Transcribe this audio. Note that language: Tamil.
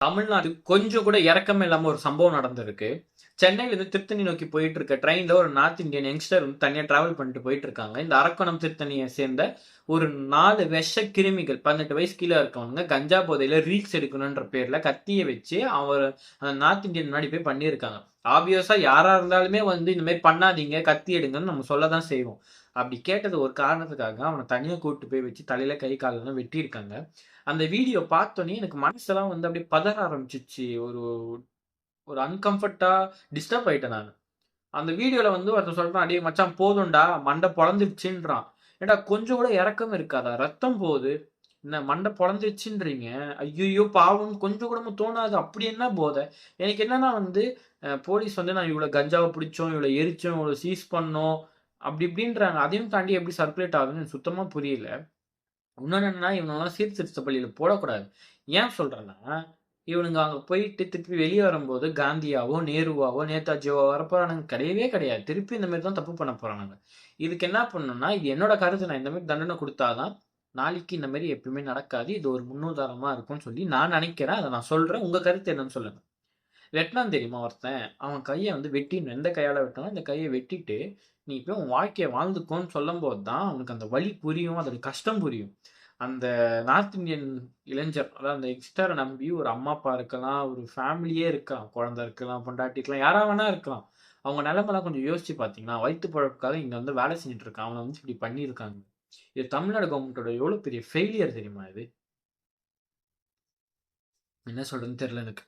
தமிழ்நாடு கொஞ்சம் கூட இறக்கமே இல்லாம ஒரு சம்பவம் நடந்திருக்கு. சென்னையிலேருந்து திருத்தணி நோக்கி போயிட்டு இருக்க ட்ரெயின்ல ஒரு நார்த் இந்தியன் யங்ஸ்டர் வந்து தனியா டிராவல் பண்ணிட்டு போயிட்டு இருக்காங்க. இந்த அரக்கோணம் திருத்தணியை சேர்ந்த ஒரு 4 விஷ கிருமிகள் 18 வயசு கீழ இருக்கவங்க கஞ்சா போதையில ரீல்ஸ் எடுக்கணுன்ற பேர்ல கத்திய வச்சு அந்த நார்த் இந்தியன் முன்னாடி போய் பண்ணியிருக்காங்க. ஆப்வியஸா யாரா இருந்தாலுமே வந்து இந்த மாரி பண்ணாதீங்க, கத்தி எடுங்கன்னு நம்ம சொல்ல தான் செய்வோம். அப்படி கேட்டது ஒரு காரணத்துக்காக அவன தனியா கூட்டு போய் வச்சு தலையில கை காலெல்லாம் வெட்டியிருக்காங்க. அந்த வீடியோ பார்த்தோனே எனக்கு மனசெல்லாம் வந்து அப்படியே பதற ஆரம்பிச்சுச்சு. ஒரு ஒரு அன்கம்ஃபர்ட்டா டிஸ்டர்ப் ஆயிட்டேன் நானு. அந்த வீடியோல வந்து ஒருத்தன் சொல்றான், "டேய் மச்சான் போதும்டா, மண்டை பொளந்துருச்சுன்றான்." ஏன்டா கொஞ்சம் கூட இரக்கம் இருக்காதா? ரத்தம் போகுது. என்ன மண்டை பொளந்துருச்சுன்றீங்க. ஐய்யய்யோ! பாவம்னு கொஞ்சம் கூடமா தோணாது. அப்படி என்ன போதை? எனக்கு என்னன்னா வந்து, போலீஸ் வந்து நான் இவ்வளோ கஞ்சாவ பிடிச்சோம், இவ்வளோ எரிச்சோம், இவ்வளோ சீஸ் பண்ணோம், அப்படி இப்படின்றாங்க. அதையும் தாண்டி எப்படி சர்க்குலேட் ஆகுதுன்னு எனக்கு சுத்தமா புரியல. இன்னொன்னு என்னன்னா, இவனெல்லாம் சீர்திருத்த பள்ளியில போடக்கூடாது. ஏன் சொல்றேன்னா, இவனுங்க அங்க போயிட்டு திருப்பி வெளிய வரும்போது காந்தியாவோ, நேருவாவோ, நேதாஜியோ வரப்போறானுங்க கிடையவே கிடையாது. திருப்பி இந்த மாரி தான் தப்பு பண்ண போறானுங்க. இதுக்கு என்ன பண்ணணும்னா, இது என்னோட கருத்து. நான் இந்த மாரி தண்டனை குடுத்தா தான், நாளைக்கு இந்த மாரி எப்பவுமே நடக்காது. இது ஒரு முன்னுதாரணமா இருக்கும்னு சொல்லி நான் நெனைக்கிறேன். அத நான் சொல்றேன். உங்க கருத்து என்னன்னு சொல்லுங்க. வெட்டினான் தெரியுமா ஒருத்தன்? அவன் கைய வந்து வெட்டிடணும். எந்த கையால வெட்டுனானோ, இந்த கைய வெட்டிட்டு, நீ போய் உன் வாழ்க்கைய வாழ்ந்துக்கோன்னு சொல்லும்போது தான், அவனுக்கு அந்த வலி புரியும். அதோட கஷ்டம் புரியும். அந்த நார்த் இந்தியன் இளைஞர், அதாவது அந்த யங்ஸ்டர நம்பி ஒரு அம்மா, அப்பா இருக்கலாம், ஒரு ஃபேமிலியே இருக்கலாம். குழந்தை இருக்கலாம், பொண்டாட்டி இருக்கலாம், யாரா வேணா இருக்கலாம். அவங்க நெலைமைலாம் கொஞ்சம் யோசிச்சு பார்த்தீங்கன்னா, வயித்து பொழப்புக்காக இங்க வந்து வேலை செஞ்சுட்டு இருக்கான். அவன வந்து இப்படி பண்ணியிருக்காங்க. இது தமிழ்நாடு கவர்மெண்ட்டோட எவ்வளோ பெரிய ஃபெயிலியர் தெரியுமா இது? என்ன சொல்றதுன்னு தெரியல எனக்கு.